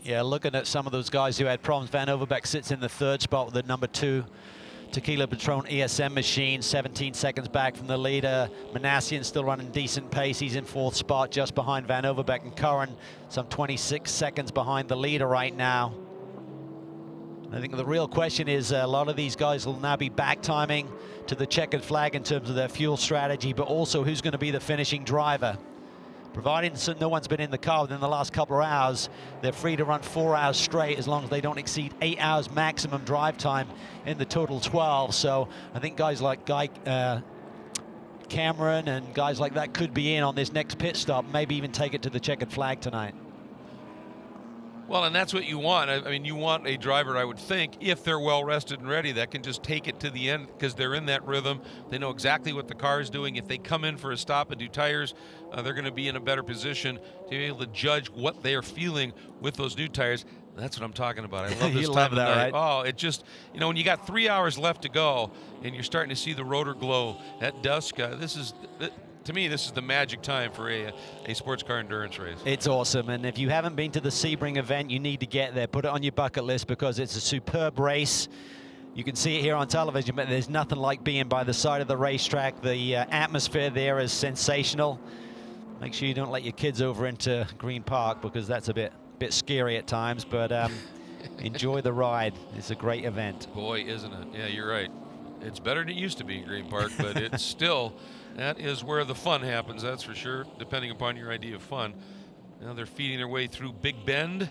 Yeah, looking at some of those guys who had problems, Van Overbeek sits in the 3rd spot with the number 2 Tequila Patrón ESM machine, 17 seconds back from the leader. Manassian still running decent pace. He's in 4th spot, just behind Van Overbeek and Curran, some 26 seconds behind the leader right now. I think the real question is a lot of these guys will now be back timing to the checkered flag in terms of their fuel strategy, but also who's going to be the finishing driver. Providing no one's been in the car within the last couple of hours, they're free to run 4 hours straight as long as they don't exceed 8 hours maximum drive time in the total 12. So I think guys like Cameron and guys like that could be in on this next pit stop, maybe even take it to the checkered flag tonight. Well, and that's what you want. I mean, you want a driver, I would think, if they're well rested and ready, that can just take it to the end because they're in that rhythm. They know exactly what the car is doing. If they come in for a stop and do tires, they're going to be in a better position to be able to judge what they are feeling with those new tires. That's what I'm talking about. I love this time of night. Right? Oh, it just, you know, when you got 3 hours left to go and you're starting to see the rotor glow at dusk, to me, this is the magic time for a sports car endurance race. It's awesome, and if you haven't been to the Sebring event, you need to get there. Put it on your bucket list because it's a superb race. You can see it here on television, but there's nothing like being by the side of the racetrack. The atmosphere there is sensational. Make sure you don't let your kids over into Green Park because that's a bit scary at times, but enjoy the ride. It's a great event. Boy, isn't it? Yeah, you're right. It's better than it used to be in Green Park, but it's still... That is where the fun happens, that's for sure, depending upon your idea of fun. Now they're feeding their way through Big Bend.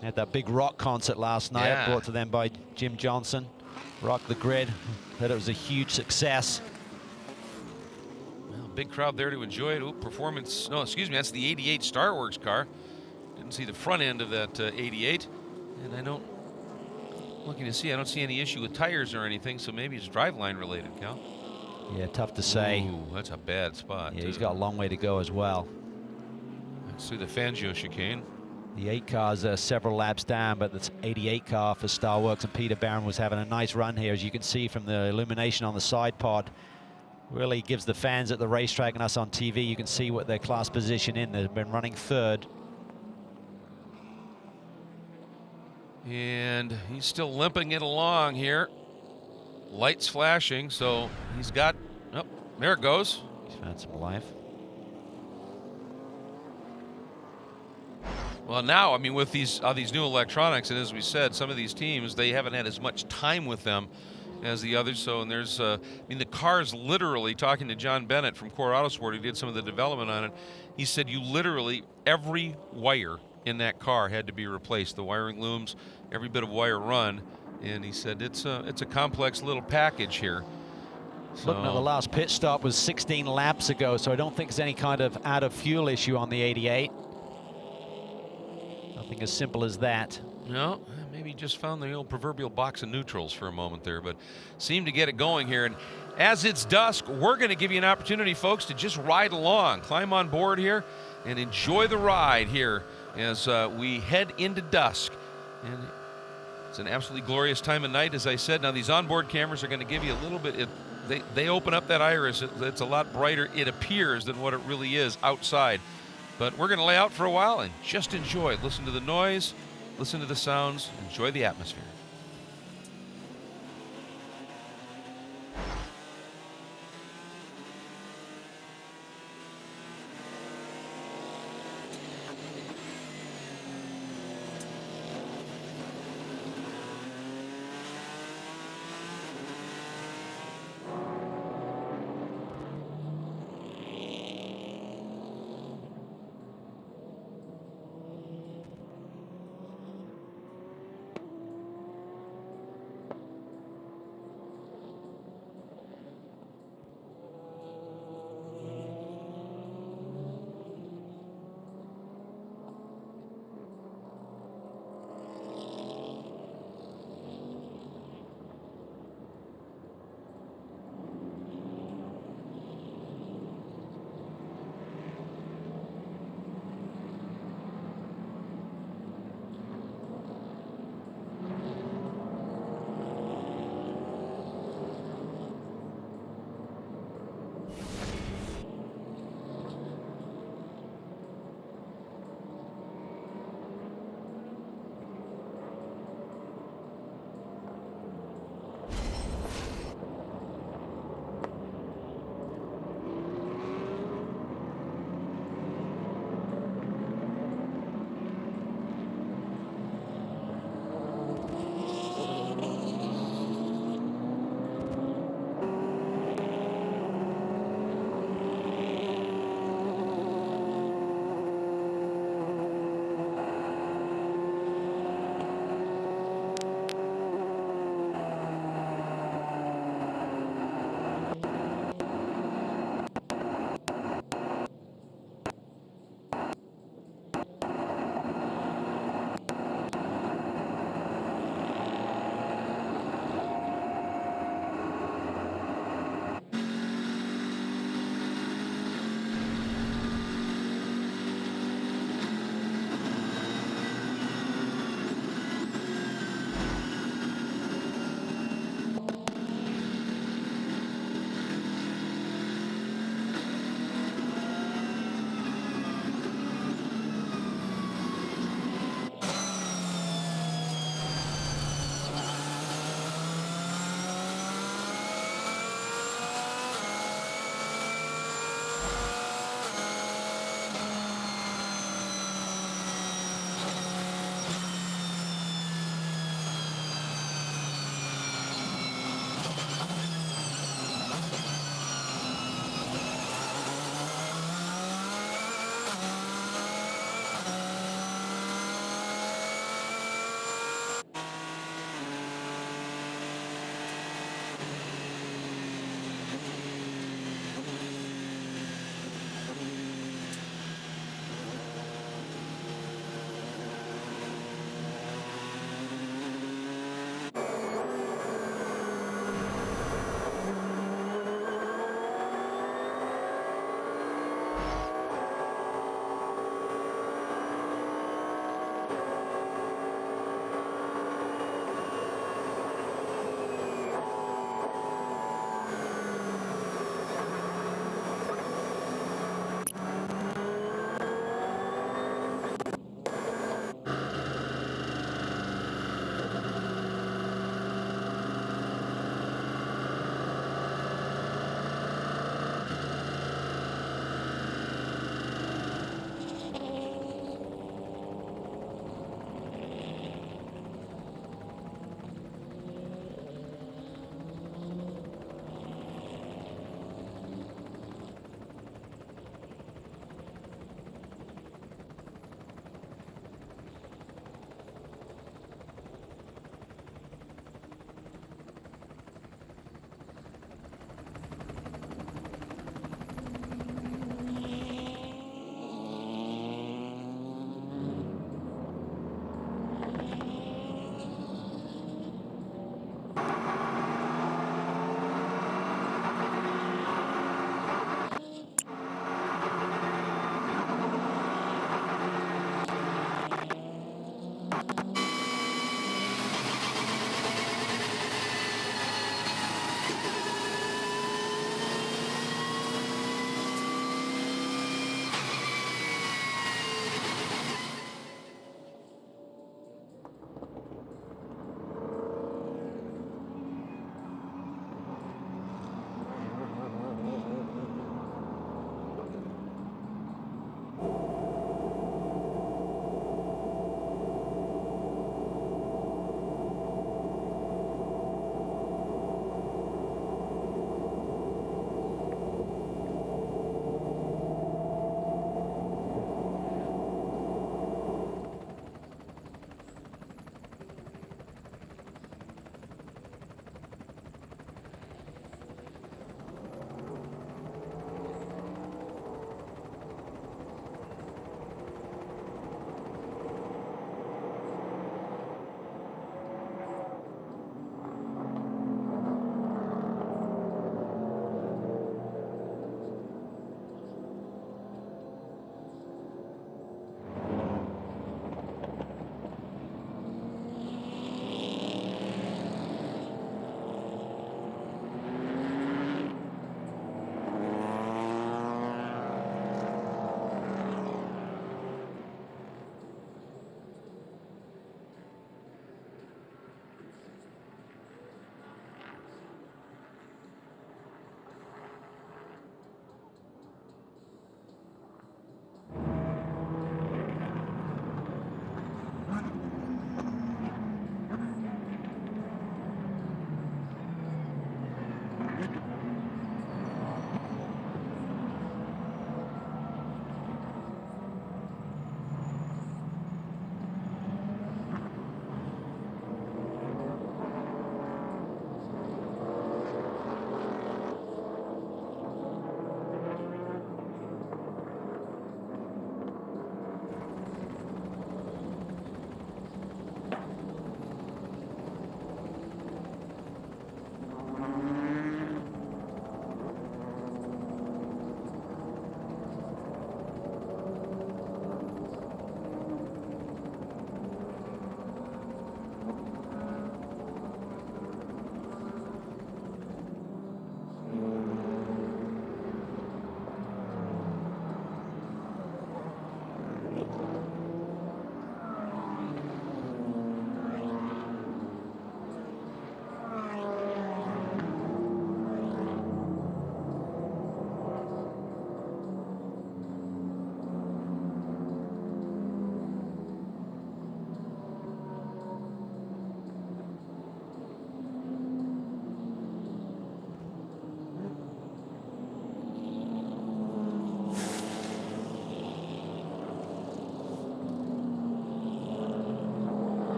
Had that big rock concert last night, brought to them by Jim Johnson. Rock the Grid. That it was a huge success. Well, big crowd there to enjoy it. Ooh, performance, no, excuse me, that's the 88 Star Wars car. Didn't see the front end of that 88. And I don't see any issue with tires or anything, so maybe it's driveline related, Cal. Yeah, tough to say. Ooh, that's a bad spot. Yeah, he's got a long way to go as well. Let's see the Fangio chicane. The 8 cars are several laps down, but the 88 car for Star Works and Peter Barron was having a nice run here, as you can see from the illumination on the side pod. Really gives the fans at the racetrack and us on TV, you can see what their class position in. They've been running 3rd. And he's still limping it along here. Lights flashing, so he's got, oh, there it goes. He's found some life. Well, now, I mean, with these new electronics, and as we said, some of these teams, they haven't had as much time with them as the others. So, and there's, I mean, the car's literally, talking to John Bennett from Core Autosport, who did some of the development on it, he said you literally, every wire in that car had to be replaced. The wiring looms, every bit of wire run. And he said it's a complex little package here. So. Looking at the last pit stop was 16 laps ago, so I don't think there's any kind of out of fuel issue on the 88. Nothing as simple as that. No, maybe just found the old proverbial box of neutrals for a moment there, but seemed to get it going here. And as it's dusk, we're going to give you an opportunity, folks, to just ride along, climb on board here, and enjoy the ride here as we head into dusk. And it's an absolutely glorious time of night, as I said. Now, these onboard cameras are going to give you a little bit, they open up that iris. It's a lot brighter, it appears, than what it really is outside. But we're going to lay out for a while and just enjoy it. Listen to the noise, listen to the sounds, enjoy the atmosphere.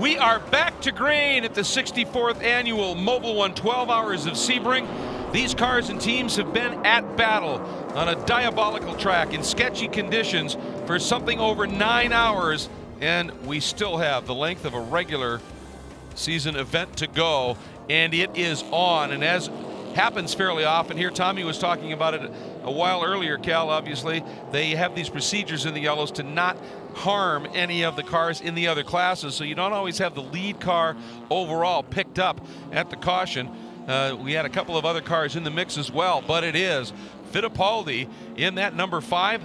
We are back to green at the 64th annual Mobil 1 12 Hours of Sebring. These cars and teams have been at battle on a diabolical track in sketchy conditions for something over 9 hours, and we still have the length of a regular season event to go, and it is on. And as happens fairly often here, Tommy was talking about it a while earlier, Cal, obviously, they have these procedures in the yellows to not harm any of the cars in the other classes, so you don't always have the lead car overall picked up at the caution. We had a couple of other cars in the mix as well, but it is Fittipaldi in that number 5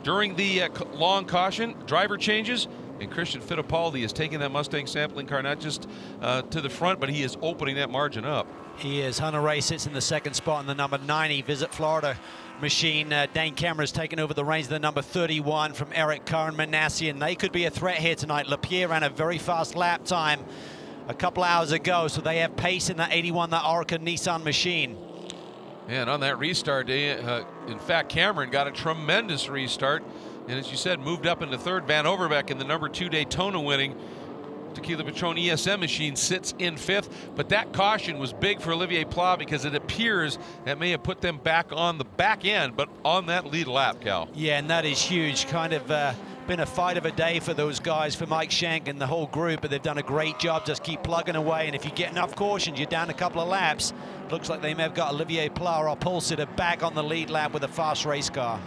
during the long caution. Driver changes, and Christian Fittipaldi is taking that Mustang sampling car not just to the front, but he is opening that margin up. He is. Hunter Ray sits in the second spot in the number 90 Visit Florida machine. Dane Cameron's taken over the reins of the number 31 from Eric Curran Manassian. They could be a threat here tonight. Lapierre ran a very fast lap time a couple hours ago, so they have pace in that 81, that Orica Nissan machine. And on that restart day, in fact, Cameron got a tremendous restart, and as you said, moved up into third. Van Overbeck in the number 2 Daytona winning Tequila Patrón ESM machine sits in 5th, but that caution was big for Olivier Pla because it appears that may have put them back on the back end, but on that lead lap, Cal. Yeah, and that is huge. Kind of been a fight of a day for those guys, for Mike Shank and the whole group, but they've done a great job. Just keep plugging away, and if you get enough cautions, you're down a couple of laps. Looks like they may have got Olivier Pla, our pole sitter, back on the lead lap with a fast race car.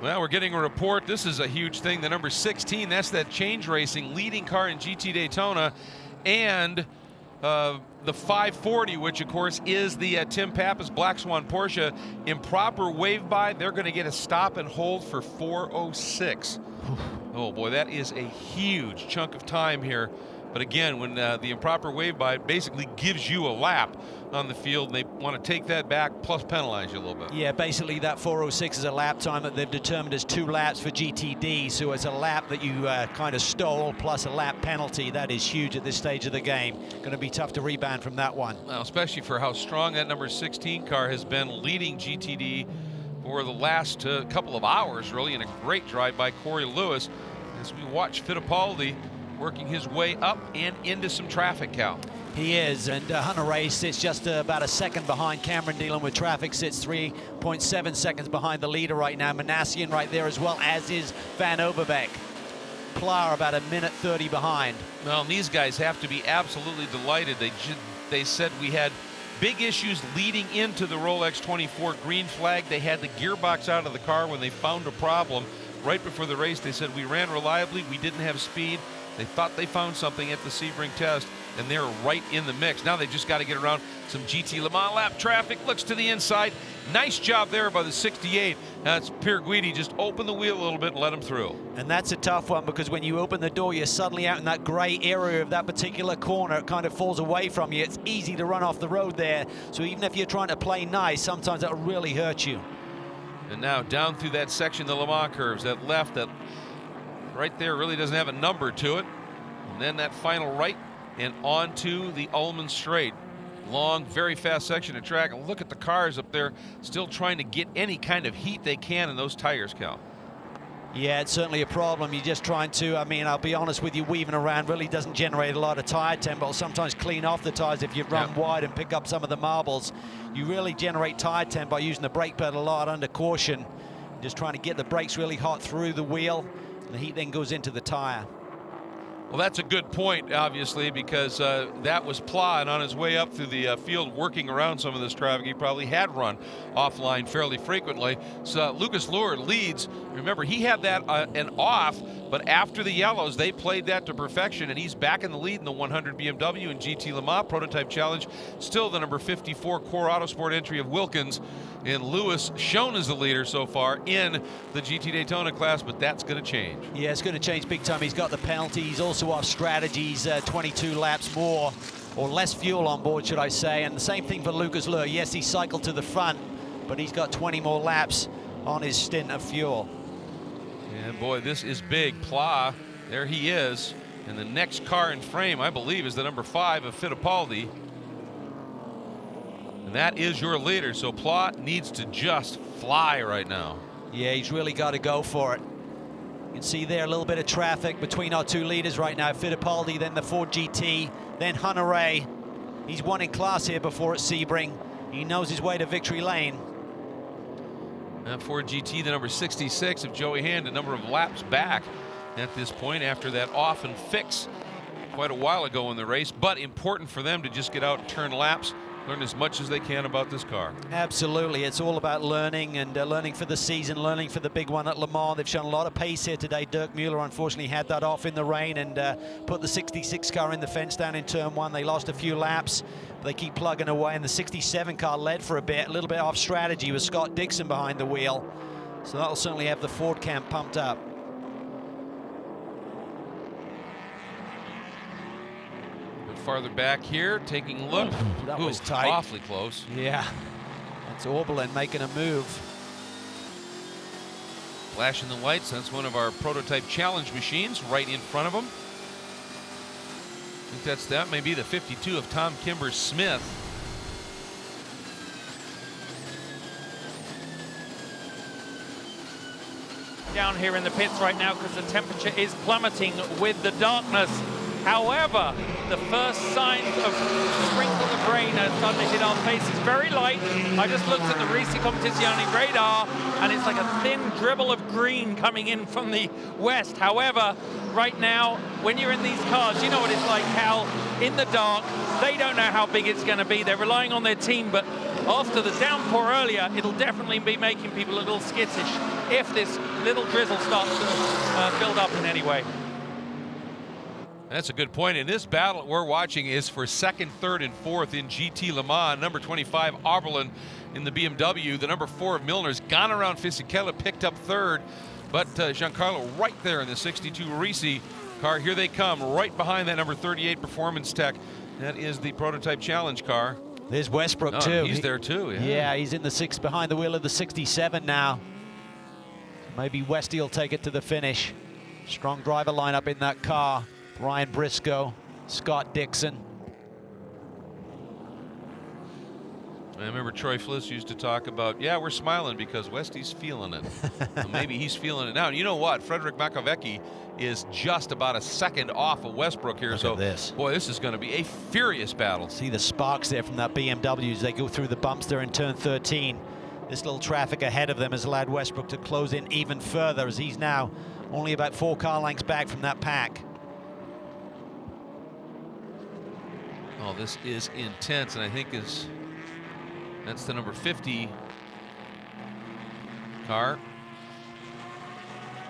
Well, we're getting a report. This is a huge thing. The number 16, that's that Change Racing leading car in GT Daytona, and the 540, which of course is the Tim Pappas Black Swan Porsche. Improper wave by, they're going to get a stop and hold for 4:06. Oh boy, that is a huge chunk of time here. But again, when the improper wave by basically gives you a lap on the field, and they want to take that back plus penalize you a little bit. Yeah, basically that 4:06 is a lap time that they've determined as 2 laps for GTD, so it's a lap that you kind of stole plus a lap penalty. That is huge at this stage of the game. Going to be tough to rebound from that one. Well, especially for how strong that number 16 car has been leading GTD for the last couple of hours, really, in a great drive by Corey Lewis as we watch Fittipaldi working his way up and into some traffic, Cal. He is, and Hunter Ray sits just about a second behind Cameron, dealing with traffic, sits 3.7 seconds behind the leader right now. Manassian right there as well, as is Van Overbeek. Pla about 1:30 behind. Well, these guys have to be absolutely delighted. They said we had big issues leading into the Rolex 24 green flag. They had the gearbox out of the car when they found a problem. Right before the race, they said we ran reliably, we didn't have speed. They thought they found something at the Sebring test, and they're right in the mix. Now they just got to get around some GT Le Mans lap traffic. Looks to the inside. Nice job there by the 68. That's Pierre Guidi. Just open the wheel a little bit and let him through. And that's a tough one, because when you open the door, you're suddenly out in that gray area of that particular corner. It kind of falls away from you. It's easy to run off the road there. So even if you're trying to play nice, sometimes that'll really hurt you. And now down through that section, the Le Mans curves, that left, that right there really doesn't have a number to it. And then that final right and onto the Ullman Straight. Long, very fast section of track. And look at the cars up there still trying to get any kind of heat they can in those tires, Cal. Yeah, it's certainly a problem. You're just trying to, I mean, I'll be honest with you, weaving around really doesn't generate a lot of tire temp. It'll sometimes clean off the tires if you run wide and pick up some of the marbles. You really generate tire temp by using the brake pedal a lot under caution. Just trying to get the brakes really hot through the wheel. And the heat then goes into the tire. Well, that's a good point, obviously, because that was Pla, and on his way up through the field working around some of this traffic, he probably had run offline fairly frequently. So Lucas Luhr leads. Remember, he had that an off, but after the yellows, they played that to perfection, and he's back in the lead in the 100 BMW and GT Le Mans Prototype Challenge. Still the number 54 Core Autosport entry of Wilkins, and Lewis shown as the leader so far in the GT Daytona class, but that's going to change. Yeah, it's going to change big time. He's got the penalty. He's also off strategies, 22 laps more, or less fuel on board, should I say. And the same thing for Lucas Luhr. Yes, he cycled to the front, but he's got 20 more laps on his stint of fuel. And boy, this is big. Pla, there he is. And the next car in frame, I believe, is the number 5 of Fittipaldi. And that is your leader. So Pla needs to just fly right now. Yeah, he's really got to go for it. You can see there a little bit of traffic between our two leaders right now. Fittipaldi, then the Ford GT, then Hunter-Ray. He's won in class here before at Sebring. He knows his way to victory lane. And Ford GT, the number 66 of Joey Hand, a number of laps back at this point after that off and fix quite a while ago in the race. But important for them to just get out and turn laps, learn as much as they can about this car. Absolutely. It's all about learning and learning for the season, learning for the big one at Le Mans. They've shown a lot of pace here today. Dirk Mueller unfortunately had that off in the rain and put the 66 car in the fence down in turn one. They lost a few laps. They keep plugging away, and the 67 car led for a bit, a little bit off strategy with Scott Dixon behind the wheel. So that'll certainly have the Ford camp pumped up. Farther back here, taking a look. That was tight. Awfully close. Yeah, that's Oberlin making a move. Flashing the lights, that's one of our prototype challenge machines right in front of them. I think that may be the 52 of Tom Kimber-Smith. Down here in the pits right now because the temperature is plummeting with the darkness. However, the first signs of sprinkles of rain are starting to hit our faces. Very light. I just looked at the Risi Competizione radar, and it's like a thin dribble of green coming in from the west. However, right now, when you're in these cars, you know what it's like, Cal. In the dark, they don't know how big it's going to be. They're relying on their team, but after the downpour earlier, it'll definitely be making people a little skittish if this little drizzle starts to build up in any way. That's a good point. And this battle we're watching is for second, third, and fourth in GT Le Mans. Number 25, Oberlin in the BMW. The number 4 of Milner's gone around Fisichella, picked up third. But Giancarlo right there in the 62 Risi car. Here they come, right behind that number 38 Performance Tech. That is the prototype challenge car. There's Westbrook too. He's there too. Yeah, he's in the behind the wheel of the 67 now. Maybe Westy will take it to the finish. Strong driver lineup in that car. Ryan Briscoe, Scott Dixon. I remember Troy Fliss used to talk about, yeah, we're smiling because Westy's feeling it. Well, maybe he's feeling it now. And you know what? Frederick Makovecki is just about a second off of Westbrook here. Look at this. Boy, this is going to be a furious battle. See the sparks there from that BMW as they go through the bumps there in turn 13. This little traffic ahead of them has allowed Westbrook to close in even further as he's now only about 4 car lengths back from that pack. Oh, this is intense, and I think that's the number 50 car.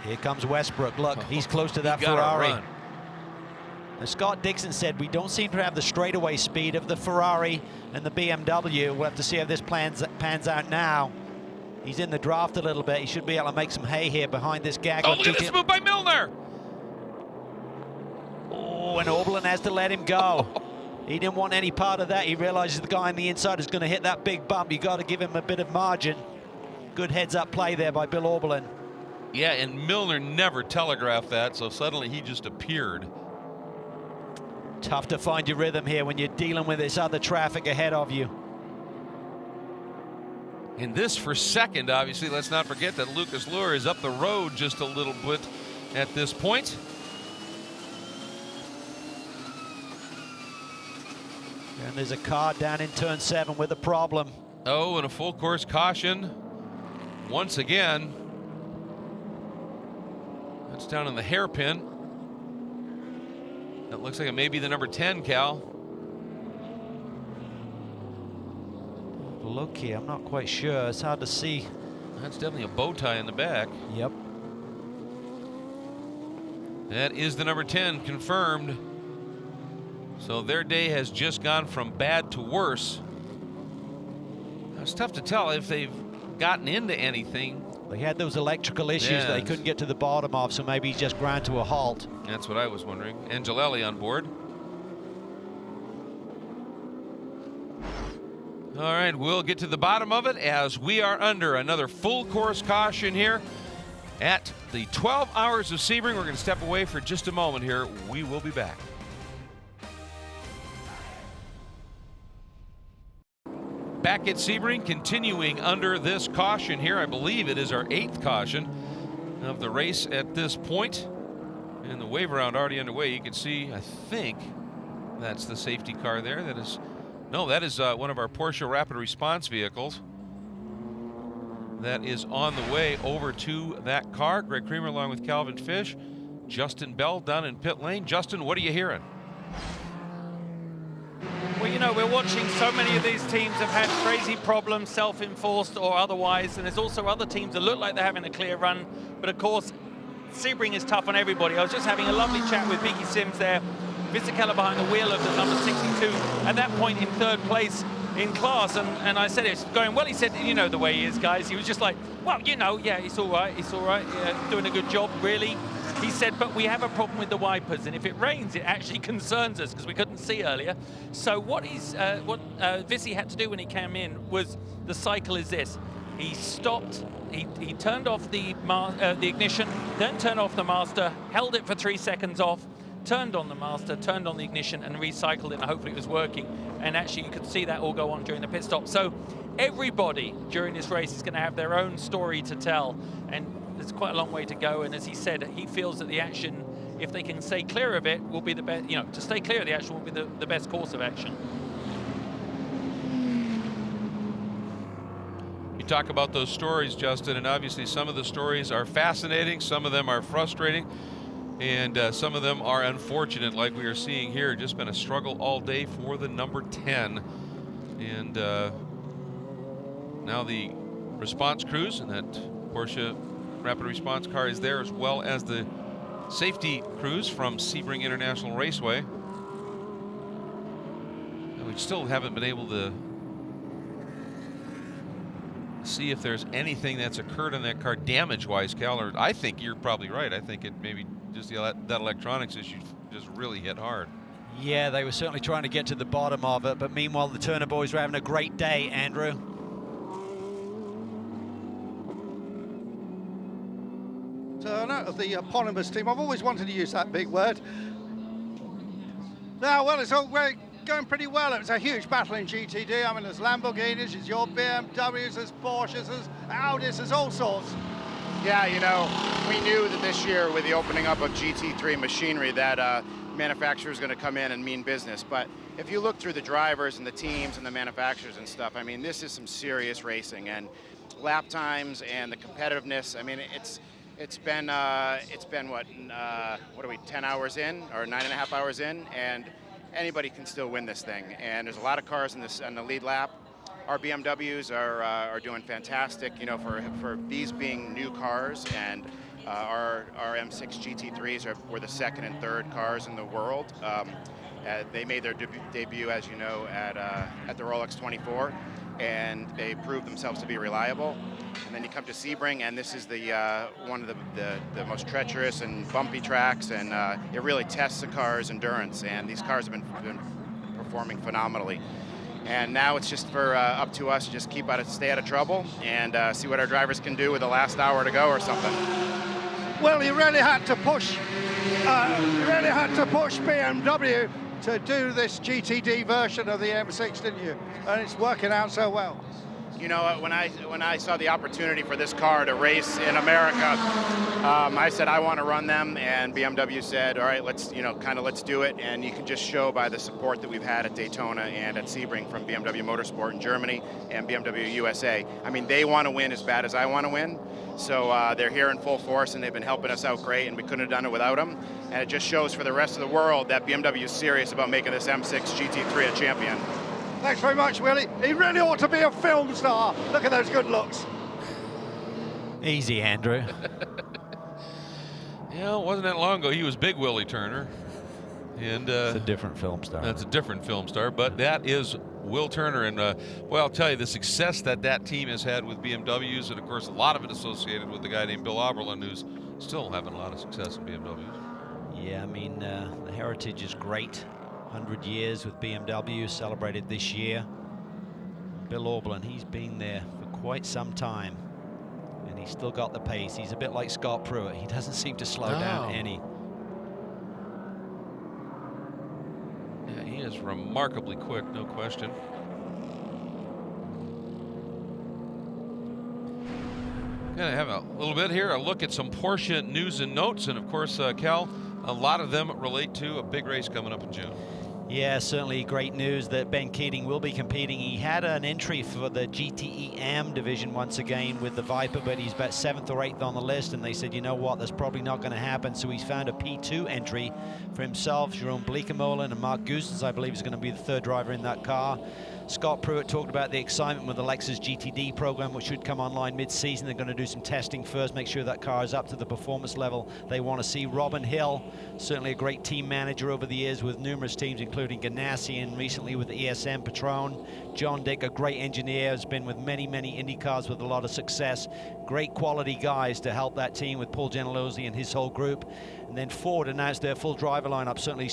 Here comes Westbrook. Look, he's close to that Ferrari. Run. As Scott Dixon said, we don't seem to have the straightaway speed of the Ferrari and the BMW. We'll have to see how this pans out now. He's in the draft a little bit. He should be able to make some hay here behind this gag. Oh, look at this move by Milner. Oh, and Oberlin has to let him go. He didn't want any part of that. He realizes the guy on the inside is going to hit that big bump. You got to give him a bit of margin. Good heads-up play there by Bill Oberlin. Yeah, and Milner never telegraphed that, so suddenly he just appeared. Tough to find your rhythm here when you're dealing with this other traffic ahead of you. And this for second, obviously. Let's not forget that Lucas Luhr is up the road just a little bit at this point. And there's a car down in turn 7 with a problem. Oh, and a full course caution once again. That's down in the hairpin. That looks like it may be the number 10, Cal. Look here, I'm not quite sure. It's hard to see. That's definitely a bow tie in the back. Yep. That is the number 10, confirmed. So their day has just gone from bad to worse. It's tough to tell if they've gotten into anything. They had those electrical issues that they couldn't get to the bottom of, so maybe he's just ground to a halt. That's what I was wondering. Angelelli on board. All right, we'll get to the bottom of it as we are under another full course caution here at the 12 hours of Sebring. We're going to step away for just a moment here. We will be back. Back at Sebring, continuing under this caution here. I believe it is our 8th caution. of the race at this point. And the wave round already underway. You can see, I think that's the safety car there. That is one of our Porsche rapid response vehicles that is on the way over to that car. Greg Creamer along with Calvin Fish. Justin Bell down in pit lane. Justin, what are you hearing? Well, you know, we're watching so many of these teams have had crazy problems, self-enforced or otherwise, and there's also other teams that look like they're having a clear run, but of course, Sebring is tough on everybody. I was just having a lovely chat with Biggie Sims there, Tequila behind the wheel of the number 62, at that point in third place in class, and I said it's going well. He said, you know the way he is, guys. He was just like, well, you know, yeah, it's all right, yeah, doing a good job, really. He said, but we have a problem with the wipers, and if it rains, it actually concerns us because we couldn't see earlier. So what Visi had to do when he came in was, the cycle is this. He stopped, he turned off the ignition, then turned off the master, held it for 3 seconds off, turned on the master, turned on the ignition, and recycled it, and hopefully it was working. And actually, you could see that all go on during the pit stop. So everybody during this race is going to have their own story to tell, and there's quite a long way to go. And as he said, he feels that the action, if they can stay clear of it, will be the best. You know, to stay clear of the action will be the best course of action. You talk about those stories, Justin, and obviously some of the stories are fascinating, some of them are frustrating, and some of them are unfortunate, like we are seeing here. Just been a struggle all day for the number 10. And now the response crews, and that Porsche rapid response car is there, as well as the safety crews from Sebring International Raceway. And we still haven't been able to see if there's anything that's occurred in that car damage-wise, Cal. Or I think you're probably right. I think it maybe just that electronics issue just really hit hard. Yeah, they were certainly trying to get to the bottom of it, but meanwhile the Turner boys were having a great day, Andrew. Turner of the eponymous team. I've always wanted to use that big word. Now, well, it's all going pretty well. It was a huge battle in GTD. I mean, there's Lamborghinis, there's your BMWs, there's Porsches, there's Audis, there's all sorts. Yeah, you know, we knew that this year with the opening up of GT3 machinery that manufacturers going to come in and mean business. But if you look through the drivers and the teams and the manufacturers and stuff, I mean, this is some serious racing, and lap times and the competitiveness. I mean, it's been what are we, 10 hours in or 9.5 hours in, and anybody can still win this thing. And there's a lot of cars in the lead lap. Our BMWs are doing fantastic, you know, for these being new cars, and our M6 GT3s were the second and third cars in the world. They made their debut, as you know, at the Rolex 24, and they proved themselves to be reliable. And then you come to Sebring, and this is the one of the most treacherous and bumpy tracks, and it really tests the car's endurance. And these cars have been performing phenomenally. And now it's just for up to us to just stay out of trouble and see what our drivers can do with the last hour to go or something. Well, you really had to push. BMW to do this GTD version of the M6, didn't you? And it's working out so well. You know, when I saw the opportunity for this car to race in America, I said I want to run them, and BMW said, all right, let's do it. And you can just show by the support that we've had at Daytona and at Sebring from BMW Motorsport in Germany and BMW USA. I mean, they want to win as bad as I want to win. So they're here in full force, and they've been helping us out great, and we couldn't have done it without them. And it just shows for the rest of the world that BMW is serious about making this M6 GT3 a champion. Thanks very much, Willie. He really ought to be a film star. Look at those good looks. Easy, Andrew. Yeah, it wasn't that long ago he was Big Willie Turner. And it's a different film star. That's a different film star, but that is Will Turner. And, well, I'll tell you, the success that team has had with BMWs, and, of course, a lot of it associated with the guy named Bill Oberlin, who's still having a lot of success in BMWs. Yeah, I mean, the heritage is great. 100 years with BMW celebrated this year. Bill Oberlin, he's been there for quite some time, and he's still got the pace. He's a bit like Scott Pruitt. He doesn't seem to slow down any. Yeah, he is remarkably quick, no question. Gonna have a little bit here, a look at some Porsche news and notes, and of course, Cal, a lot of them relate to a big race coming up in June. Yeah, certainly great news that Ben Keating will be competing. He had an entry for the GTEM division once again with the Viper, but he's about 7th or 8th on the list, and they said, you know what, that's probably not going to happen. So he's found a P2 entry for himself. Jerome Bleekemolen and Mark Gustens, I believe, is going to be the 3rd driver in that car. Scott Pruitt talked about the excitement with the Lexus GTD program, which should come online mid-season. They're going to do some testing first, make sure that car is up to the performance level they want to see. Robin Hill, certainly a great team manager over the years with numerous teams, including Ganassi, and recently with the ESM Patrón. John Dick, a great engineer, has been with many, many Indy cars with a lot of success. Great quality guys to help that team with Paul Gentilozzi and his whole group. And then Ford announced their full driver lineup. Certainly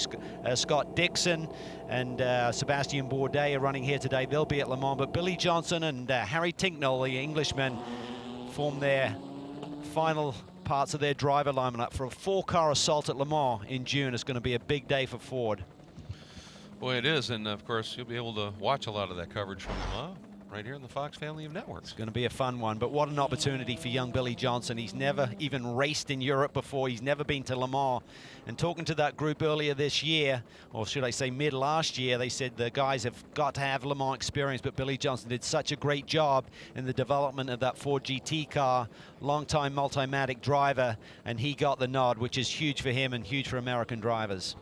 Scott Dixon and Sebastian Bourdais are running here today. They'll be at Le Mans, but Billy Johnson and Harry Tinknell, the Englishman, form their final parts of their driver lineup for a 4-car assault at Le Mans in June. It's going to be a big day for Ford. Boy, it is, and of course, you'll be able to watch a lot of that coverage from Le Mans right here in the Fox family of networks. It's going to be a fun one, but what an opportunity for young Billy Johnson. He's never even raced in Europe before. He's never been to Le Mans. And talking to that group earlier this year, or should I say mid last year, they said the guys have got to have Le Mans experience, but Billy Johnson did such a great job in the development of that Ford GT car, long-time Multimatic driver, and he got the nod, which is huge for him and huge for American drivers.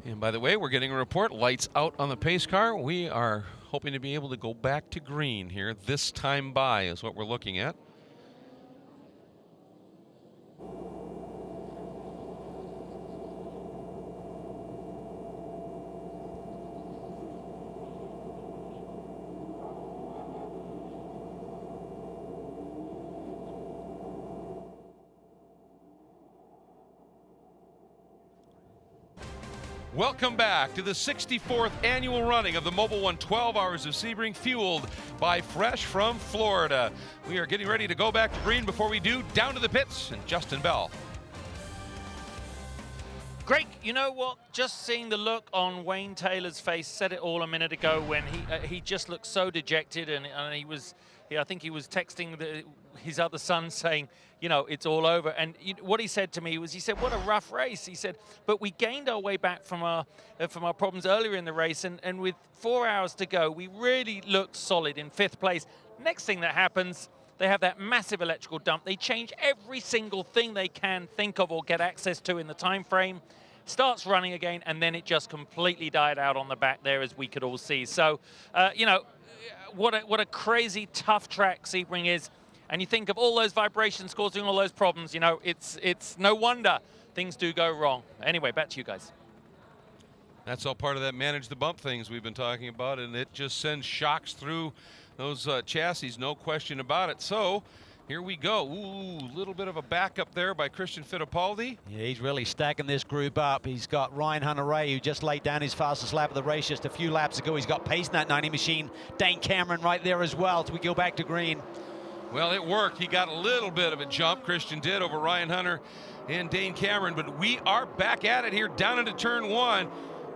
And by the way, we're getting a report, lights out on the pace car. We are hoping to be able to go back to green here. This time by is what we're looking at. Welcome back to the 64th annual running of the Mobil 1 12 Hours of Sebring, fueled by Fresh from Florida. We are getting ready to go back to green. Before we do, down to the pits and Justin Bell. Greg, you know what? Just seeing the look on Wayne Taylor's face said it all a minute ago when he just looked so dejected, and I think he was texting his other son saying, you know, it's all over. And what he said to me was, he said, what a rough race. He said, but we gained our way back from our problems earlier in the race, and with 4 hours to go, we really looked solid in 5th place. Next thing that happens, they have that massive electrical dump. They change every single thing they can think of or get access to in the time frame. Starts running again, and then it just completely died out on the back there, as we could all see. So, you know, what a crazy tough track Sebring is. And you think of all those vibrations causing all those problems, you know, it's no wonder things do go wrong. Anyway, back to you guys. That's all part of that manage the bump things we've been talking about, and it just sends shocks through those chassis, no question about it. So here we go. Ooh, little bit of a backup there by Christian Fittipaldi. Yeah, he's really stacking this group up. He's got Ryan Hunter-Reay, who just laid down his fastest lap of the race just a few laps ago. He's got pace in that 90 machine. Dane Cameron right there as well as we go back to green. Well, it worked. He got a little bit of a jump, Christian did, over Ryan Hunter and Dane Cameron, but we are back at it here down into turn 1.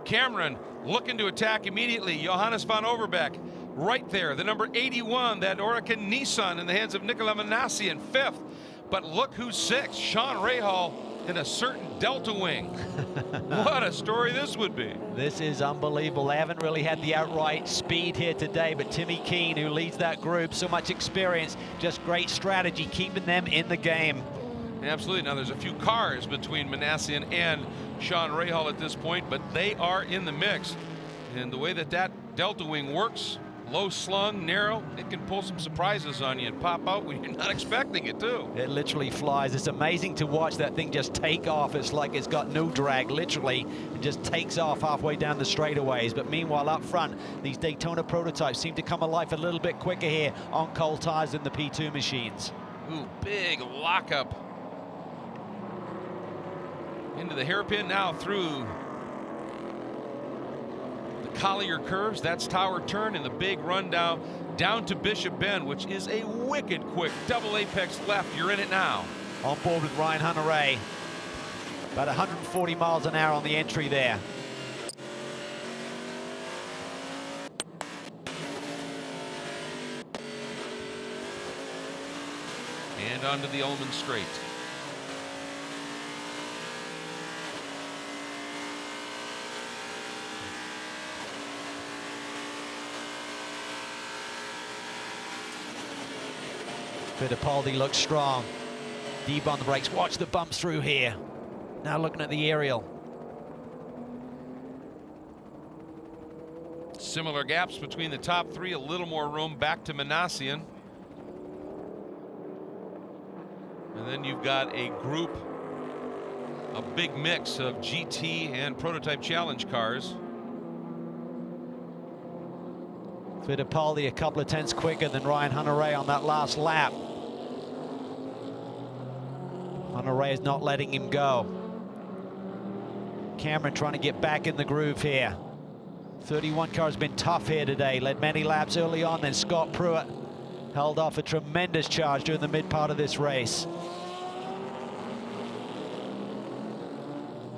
Cameron looking to attack immediately. Johannes van Overbeek right there. The number 81, that Orica Nissan in the hands of Nicola Manassi in 5th. But look who's 6th, Sean Rahal in a certain Delta Wing. What a story this would be. This is unbelievable. They haven't really had the outright speed here today, but Timmy Keane, who leads that group, so much experience, just great strategy, keeping them in the game. Absolutely. Now there's a few cars between Manassian and Sean Rahal at this point, but they are in the mix. And the way that Delta Wing works, low slung, narrow, it can pull some surprises on you and pop out when you're not expecting it too. It literally flies. It's amazing to watch that thing just take off. It's like it's got no drag, literally. It just takes off halfway down the straightaways. But meanwhile, up front, these Daytona prototypes seem to come alive a little bit quicker here on cold tires than the P2 machines. Ooh, big lockup into the hairpin, now through Collier curves. That's Tower Turn, and the big rundown down to Bishop Bend, which is a wicked quick double apex left. You're in it now. On board with Ryan Hunter-Reay. About 140 miles an hour on the entry there. and onto the Ullman Straight. Fittipaldi looks strong. Deep on the brakes. Watch the bumps through here. Now looking at the aerial. Similar gaps between the top three, a little more room back to Manassian. And then you've got a group, a big mix of GT and prototype challenge cars. Fittipaldi a couple of tenths quicker than Ryan Hunter-Reay on that last lap. Hunter-Reay is not letting him go. Cameron trying to get back in the groove here. 31 car has been tough here today, led many laps early on, then Scott Pruitt held off a tremendous charge during the mid part of this race.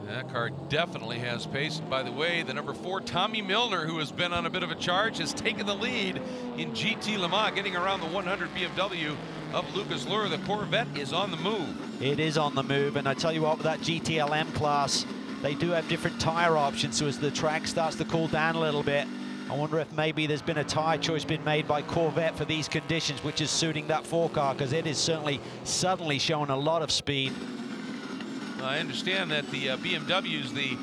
That car definitely has pace. And by the way, the number 4, Tommy Milner, who has been on a bit of a charge, has taken the lead in GT Le Mans, getting around the 100 BMW of Lucas Luhr. The Corvette is on the move. It is on the move, and I tell you what, with that GTLM class, they do have different tire options, so as the track starts to cool down a little bit, I wonder if maybe there's been a tire choice been made by Corvette for these conditions, which is suiting that 4 car, because it is certainly suddenly showing a lot of speed. I understand that the BMWs, the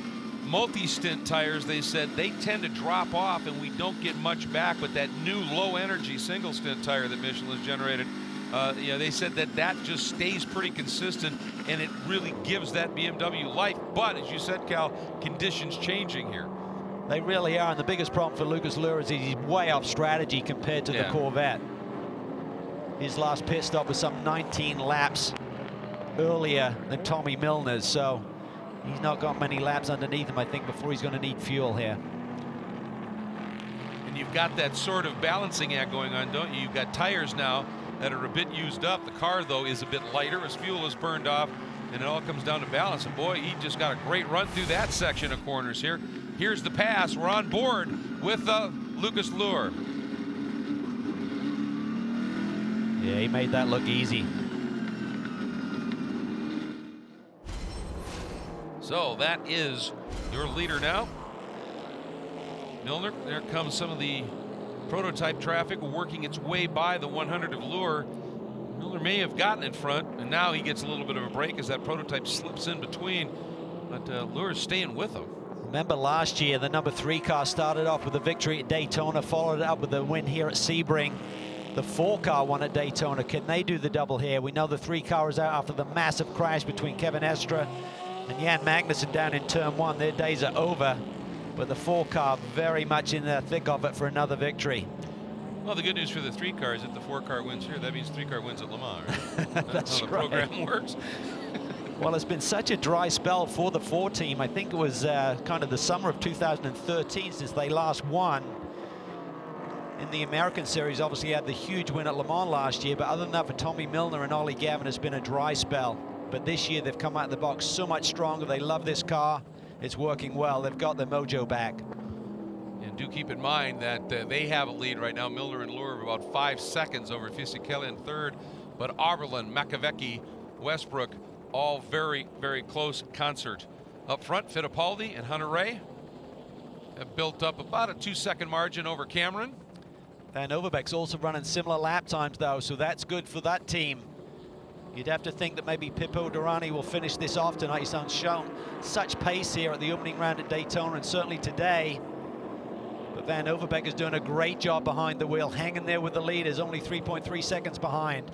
multi-stint tires, they said they tend to drop off and we don't get much back, but that new low-energy single-stint tire that Michelin's generated, they said that just stays pretty consistent and it really gives that BMW life. But as you said, Cal, conditions changing here. They really are, and the biggest problem for Lucas Luhr is he's way off strategy compared to the Corvette. His last pit stop was some 19 laps earlier than Tommy Milner's, so he's not got many laps underneath him, I think, before he's going to need fuel here. And you've got that sort of balancing act going on, don't you? You've got tires now that are a bit used up. The car, though, is a bit lighter as fuel is burned off, and it all comes down to balance. And boy, he just got a great run through that section of corners here. Here's the pass. We're on board with Lucas Luhr. Yeah, he made that look easy. So that is your leader now. Milner, there comes some of the prototype traffic working its way by the 100 of Luhr. Milner may have gotten in front, and now he gets a little bit of a break as that prototype slips in between, but Luhr is staying with him. Remember last year, the number 3 car started off with a victory at Daytona, followed it up with a win here at Sebring. The 4 car won at Daytona. Can they do the double here? We know the 3 car is out after the massive crash between Kevin Estre and Jan Magnussen down in turn 1. Their days are over, but the 4 car very much in the thick of it for another victory. Well, the good news for the 3 cars, if the 4 car wins here, that means 3 car wins at Le Mans, right? That's how the right. program works. Well, it's been such a dry spell for the 4 team. I think it was kind of the summer of 2013 since they last won. In the American Series, obviously had the huge win at Le Mans last year, but other than that, for Tommy Milner and Ollie Gavin, it's been a dry spell. But this year they've come out of the box so much stronger. They love this car. It's working well. They've got their mojo back. And do keep in mind that they have a lead right now. Milner and Luhr are about 5 seconds over Fisichella in third, but Oberlin, Makowiecki, Westbrook, all very, very close concert. Up front, Fittipaldi and Hunter-Reay have built up about a 2-second margin over Cameron. Van Overbeek's also running similar lap times, though, so that's good for that team. You'd have to think that maybe Pippo Durrani will finish this off tonight. He's shown such pace here at the opening round at Daytona, and certainly today. But Van Overbeek is doing a great job behind the wheel, hanging there with the leaders, only 3.3 seconds behind.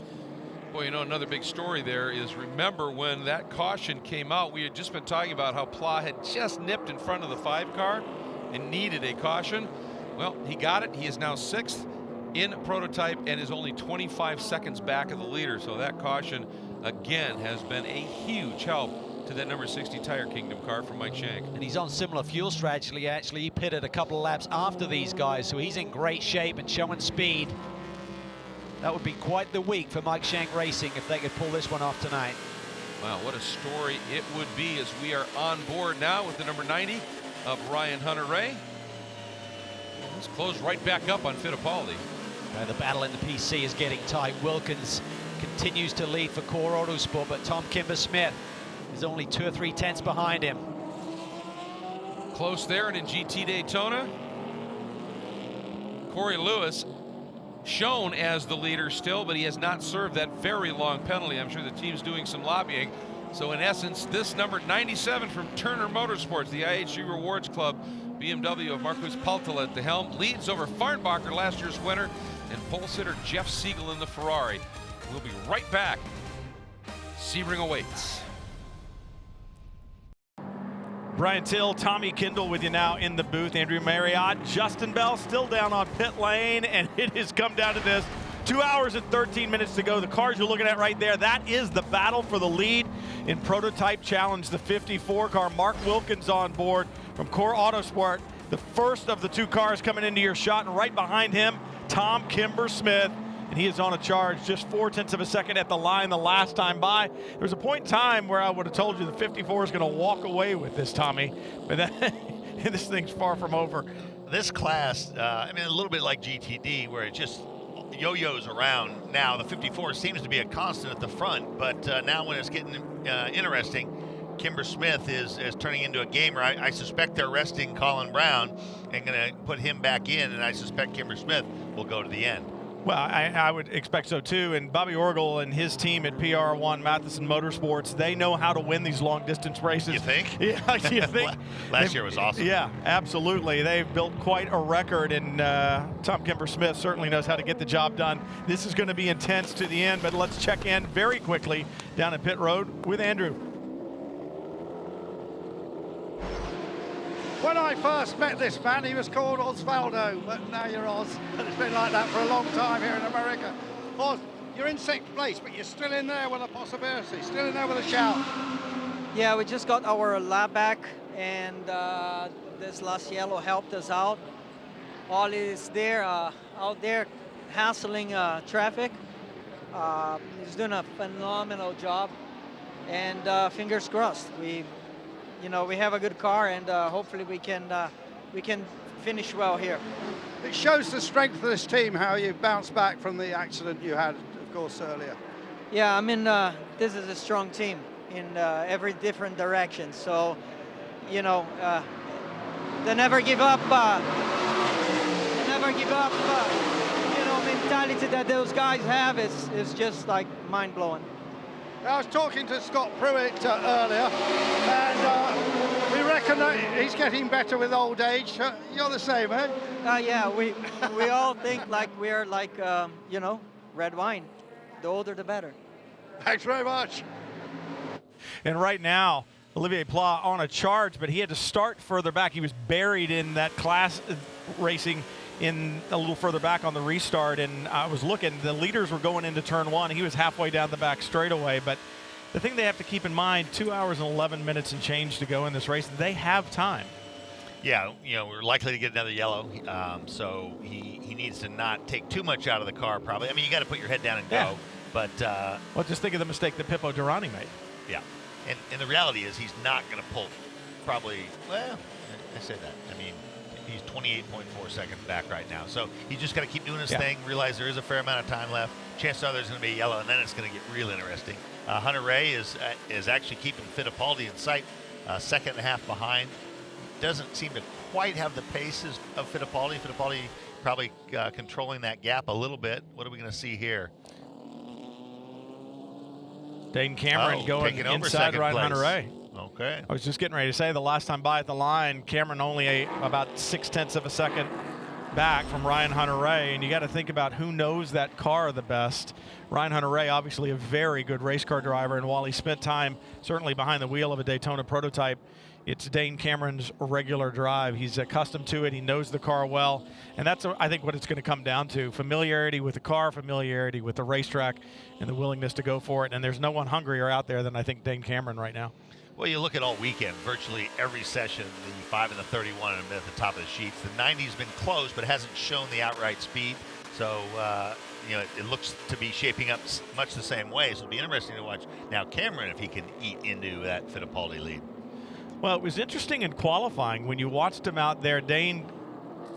Boy, you know, another big story there is, remember when that caution came out, we had just been talking about how Pla had just nipped in front of the 5 car and needed a caution. Well, he got it. He is now 6th in prototype and is only 25 seconds back of the leader. So that caution, again, has been a huge help to that number 60 Tire Kingdom car from Mike Shank. And he's on similar fuel strategy, actually. He pitted a couple of laps after these guys, so he's in great shape and showing speed. That would be quite the week for Mike Shank Racing if they could pull this one off tonight. Wow, what a story it would be as we are on board now with the number 90 of Ryan Hunter-Reay. Let's close right back up on Fittipaldi. The battle in the PC is getting tight. Wilkins continues to lead for Core Autosport, but Tom Kimber-Smith is only 2 or 3 tenths behind him. Close there, and in GT Daytona, Corey Lewis shown as the leader still, but he has not served that very long penalty. I'm sure the team's doing some lobbying. So in essence, this number 97 from Turner Motorsports, the IHG Rewards Club, BMW of Marcus Paltela at the helm, leads over Farnbacher, last year's winner, and pole sitter Jeff Siegel in the Ferrari. We'll be right back. Sebring awaits. Brian Till, Tommy Kindle with you now in the booth. Andrew Marriott, Justin Bell still down on pit lane, and it has come down to this. 2 hours and 13 minutes to go. The cars you're looking at right there, that is the battle for the lead in Prototype Challenge, the 54 car. Mark Wilkins on board from Core Autosport, the first of the 2 cars coming into your shot, and right behind him, Tom Kimber-Smith. And he is on a charge, just 4 tenths of a second at the line the last time by. There was a point in time where I would have told you the 54 is going to walk away with this, Tommy, but this thing's far from over. This class, I mean, a little bit like GTD, where it just yo-yos around. Now, the 54 seems to be a constant at the front, but now when it's getting interesting, Kimber-Smith is turning into a gamer. I suspect they're resting Colin Brown and going to put him back in, and I suspect Kimber-Smith will go to the end. Well, I would expect so too. And Bobby Orgel and his team at PR1 Matheson Motorsports, they know how to win these long distance races. You think? Yeah, you think? Last year was awesome. Yeah, absolutely. They've built quite a record, and Tom Kimber-Smith certainly knows how to get the job done. This is going to be intense to the end, but let's check in very quickly down at pit road with Andrew. When I first met this man, he was called Osvaldo, but now you're Oz. It's been like that for a long time here in America. Oz, you're in 6th place, but you're still in there with a possibility, still in there with a shout. Yeah, we just got our lap back, and this last yellow helped us out. Ollie is there, out there hassling traffic. He's doing a phenomenal job, and fingers crossed. We have a good car, and hopefully we can finish well here. It shows the strength of this team, how you bounced back from the accident you had, of course, earlier. Yeah, I mean, this is a strong team in every different direction. So, they never give up. Mentality that those guys have is just like mind-blowing. I was talking to Scott Pruitt earlier, and we reckon that he's getting better with old age. You're the same, eh? Yeah, we all think like we're like, red wine. The older, the better. Thanks very much. And right now, Olivier Pla on a charge, but he had to start further back. He was buried in that class racing in a little further back on the restart, and I was looking, the leaders were going into turn 1. He was halfway down the back straightaway, but the thing they have to keep in mind, 2 hours and 11 minutes and change to go in this race. They have time. Yeah, we're likely to get another yellow, so he needs to not take too much out of the car, probably. I mean, you got to put your head down and go, yeah. But... well, just think of the mistake that Pippo Durrani made. Yeah, and the reality is he's not going to pull probably, well, I say that. I mean, he's 28.4 seconds back right now. So he's just got to keep doing his thing, realize there is a fair amount of time left. Chances are there's going to be yellow, and then it's going to get real interesting. Hunter Ray is actually keeping Fittipaldi in sight, 2.5 behind. Doesn't seem to quite have the paces of Fittipaldi. Fittipaldi probably controlling that gap a little bit. What are we going to see here? Dane Cameron going inside Ryan Hunter Ray. Okay. I was just getting ready to say, the last time by at the line, Cameron only about 0.6 of a second back from Ryan Hunter Ray, and you got to think about who knows that car the best. Ryan Hunter Ray, obviously a very good race car driver, and while he spent time certainly behind the wheel of a Daytona prototype, it's Dane Cameron's regular drive. He's accustomed to it. He knows the car well, and that's, I think, what it's going to come down to. Familiarity with the car, familiarity with the racetrack, and the willingness to go for it, and there's no one hungrier out there than I think Dane Cameron right now. Well, you look at all weekend, virtually every session, the 5 and the 31 at the top of the sheets. The 90's been close, but hasn't shown the outright speed. So, it looks to be shaping up much the same way. So it'll be interesting to watch now Cameron if he can eat into that Fittipaldi lead. Well, it was interesting in qualifying when you watched him out there. Dane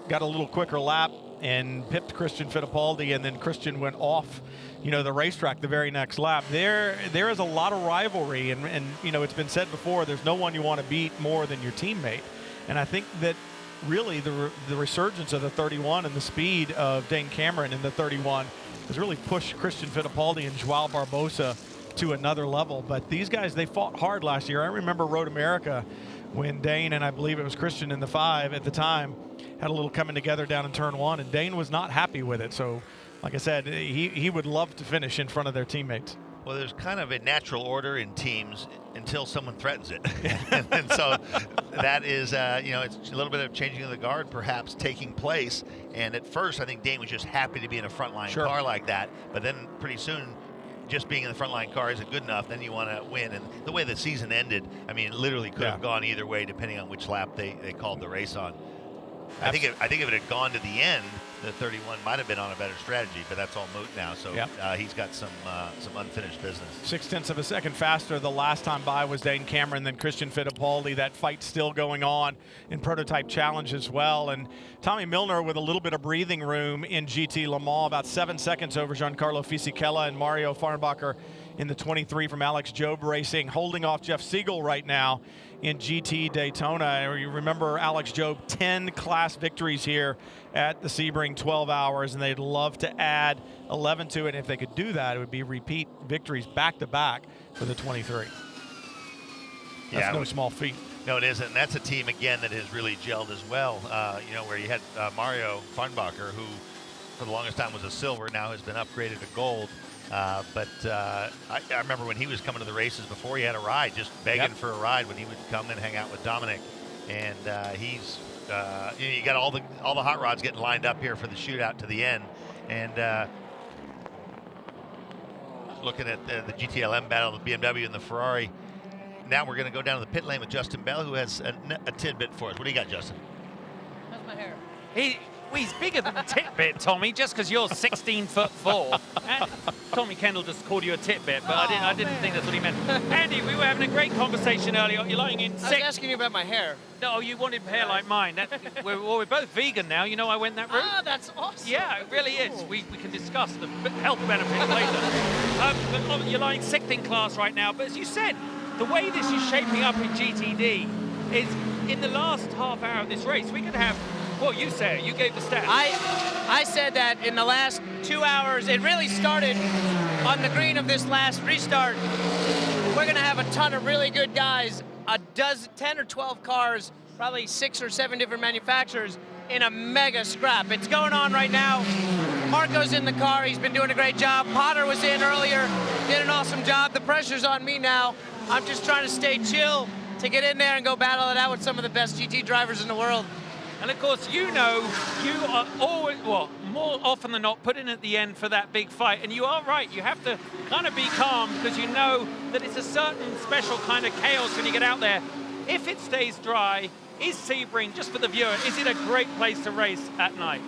got a little quicker lap and pipped Christian Fittipaldi, and then Christian went off, the racetrack the very next lap. There is a lot of rivalry, and it's been said before, there's no one you want to beat more than your teammate. And I think that really the resurgence of the 31 and the speed of Dane Cameron in the 31 has really pushed Christian Fittipaldi and Joao Barbosa to another level. But these guys, they fought hard last year. I remember Road America when Dane and I believe it was Christian in the 5 at the time had a little coming together down in turn 1, and Dane was not happy with it. So like I said, he would love to finish in front of their teammates. Well, there's kind of a natural order in teams until someone threatens it. And so that is, it's a little bit of changing of the guard perhaps taking place. And at first, I think Dane was just happy to be in a frontline car like that. But then pretty soon, just being in the frontline car isn't good enough. Then you want to win. And the way the season ended, I mean, it literally could have gone either way depending on which lap they called the race on. I think if it had gone to the end, the 31 might have been on a better strategy, but that's all moot now. So he's got some unfinished business. 0.6 of a second faster the last time by was Dane Cameron than Christian Fittipaldi. That fight's still going on in Prototype Challenge as well. And Tommy Milner with a little bit of breathing room in GT Le Mans, about 7 seconds over Giancarlo Fisichella and Mario Farnbacher in the 23 from Alex Job Racing, holding off Jeff Siegel right now in GT Daytona. You remember Alex Job, 10 class victories here at the Sebring 12 hours, and they'd love to add 11 to it. And if they could do that, it would be repeat victories back-to-back for the 23. That's no small feat. No, it isn't. And that's a team, again, that has really gelled as well, where you had Mario Farnbacher, who for the longest time was a silver, now has been upgraded to gold. But I remember when he was coming to the races before he had a ride, just begging for a ride when he would come and hang out with Dominic. And he's, you got all the hot rods getting lined up here for the shootout to the end. And looking at the GTLM battle, the BMW and the Ferrari. Now we're going to go down to the pit lane with Justin Bell, who has a tidbit for us. What do you got, Justin? That's my hair. He's bigger than a titbit, Tommy, just because you're 16'4". Tommy Kendall just called you a titbit, but I didn't think that's what he meant. Andy, we were having a great conversation earlier. You're lying in sick. I was asking you about my hair. No, you wanted hair like mine. We're both vegan now. You know I went that route. Ah, that's awesome. Yeah, it really is. We can discuss the health benefits later. But you're lying sixth in class right now. But as you said, the way this is shaping up in GTD is in the last half hour of this race, we could have. Well, you said it. You gave the stats. I said that in the last 2 hours, it really started on the green of this last restart. We're going to have a ton of really good guys, 10 or 12 cars, probably 6 or 7 different manufacturers in a mega scrap. It's going on right now. Marco's in the car. He's been doing a great job. Potter was in earlier, did an awesome job. The pressure's on me now. I'm just trying to stay chill to get in there and go battle it out with some of the best GT drivers in the world. And of course, you are always, more often than not, put in at the end for that big fight. And you are right, you have to kind of be calm because you know that it's a certain special kind of chaos when you get out there. If it stays dry, is Sebring, just for the viewer, is it a great place to race at night?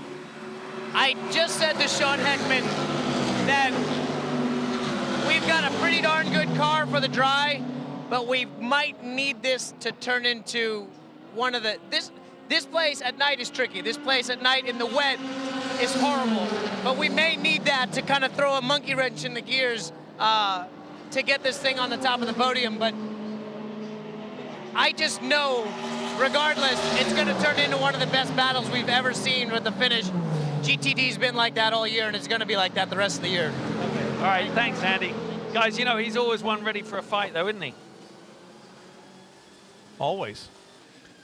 I just said to Sean Heckman that we've got a pretty darn good car for the dry, but we might need this to turn into one of the, this place at night is tricky. This place at night in the wet is horrible. But we may need that to kind of throw a monkey wrench in the gears to get this thing on the top of the podium. But I just know, regardless, it's going to turn into one of the best battles we've ever seen with the finish. GTD's been like that all year, and it's going to be like that the rest of the year. All right, thanks, Andy. Guys, you know, he's always one ready for a fight, though, isn't he? Always.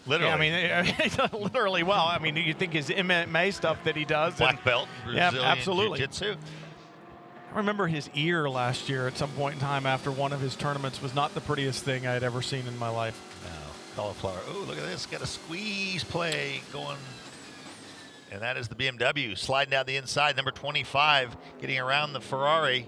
Literally. Yeah, I mean, literally. Well, I mean, you think his MMA stuff that he does. Black belt, Brazilian absolutely. Jiu-Jitsu. I remember his ear last year at some point in time after one of his tournaments was not the prettiest thing I had ever seen in my life. No, cauliflower. Oh, look at this. Got a squeeze play going. And that is the BMW sliding down the inside. Number 25 getting around the Ferrari.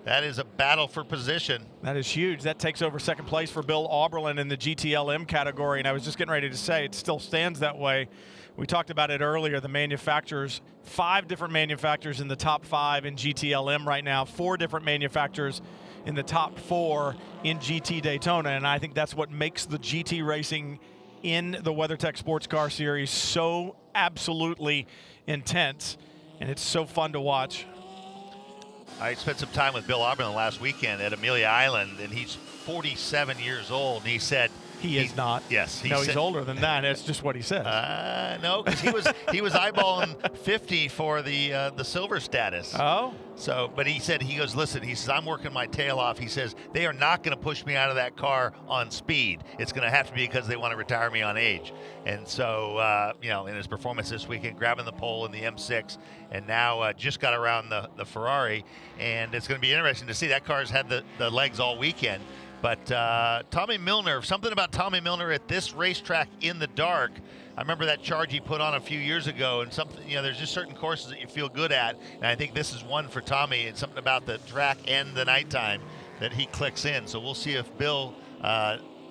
That is a battle for position. That is huge. That takes over second place for Bill Auberlin in the GTLM category. And I was just getting ready to say it still stands that way. We talked about it earlier, the manufacturers, 5 different manufacturers in the top 5 in GTLM right now, 4 different manufacturers in the top 4 in GT Daytona. And I think that's what makes the GT racing in the WeatherTech Sports Car Series. So absolutely intense, and it's so fun to watch. I spent some time with Bill Auburn last weekend at Amelia Island, and he's 47 years old, and he said he is not. Yes, he's older than that. That's just what he says. No, because he was eyeballing 50 for the silver status. Oh. So, but he goes, listen, he says, I'm working my tail off. He says, they are not going to push me out of that car on speed. It's going to have to be because they want to retire me on age. And so, in his performance this weekend, grabbing the pole in the M6, and now just got around the Ferrari. And it's going to be interesting to see. That car's had the legs all weekend. But Tommy Milner, something about Tommy Milner at this racetrack in the dark. I remember that charge he put on a few years ago, and something, there's just certain courses that you feel good at, and I think this is one for Tommy, and something about the track and the nighttime that he clicks in. So we'll see if Bill,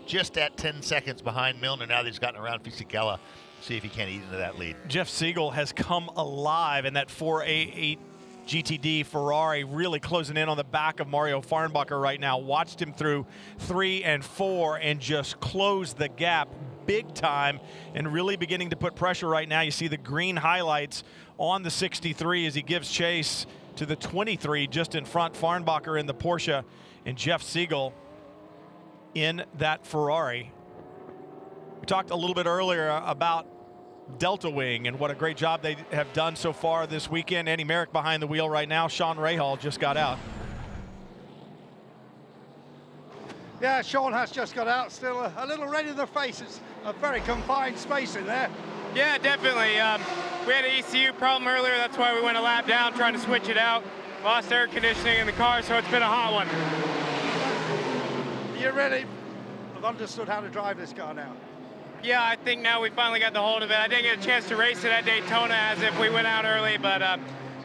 just at 10 seconds behind Milner, now that he's gotten around Fisichella, see if he can't eat into that lead. Jeff Siegel has come alive in that 488 GTD Ferrari, really closing in on the back of Mario Farnbacher right now. Watched him through 3 and 4 and just close the gap big time, and really beginning to put pressure right now. You see the green highlights on the 63 as he gives chase to the 23 just in front. Farnbacher in the Porsche and Jeff Siegel in that Ferrari. We talked a little bit earlier about Delta Wing and what a great job they have done so far this weekend. Andy Merrick behind the wheel right now. Sean Rahal just got out. Yeah, Sean has just got out, still a little red in the face. It's a very confined space in there. Yeah, definitely. We had an ECU problem earlier. That's why we went a lap down trying to switch it out. Lost air conditioning in the car, so it's been a hot one. You really have understood how to drive this car now? Yeah, I think now we finally got the hold of it. I didn't get a chance to race it at Daytona as if we went out early, but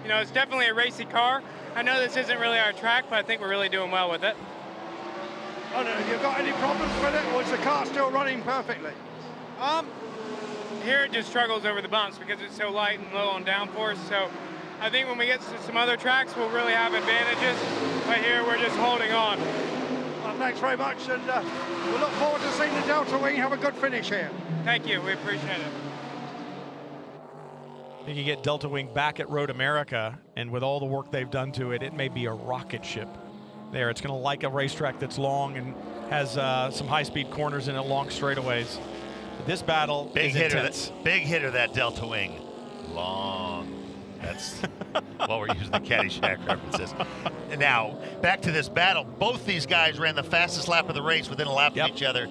it's definitely a racy car. I know this isn't really our track, but I think we're really doing well with it. Oh, no, have you got any problems with it, or is the car still running perfectly? Here it just struggles over the bumps because it's so light and low on downforce. So I think when we get to some other tracks, we'll really have advantages. But here we're just holding on. Well, thanks very much, and we look forward to seeing the Delta Wing have a good finish here. Thank you, we appreciate it. You can get Delta Wing back at Road America, and with all the work they've done to it, it may be a rocket ship there. It's going to like a racetrack that's long and has some high-speed corners in it, long straightaways. This battle is intense. Big hitter, that Delta Wing. Long. That's while we're using the Caddyshack references. Now, back to this battle. Both these guys ran the fastest lap of the race within a lap of each other.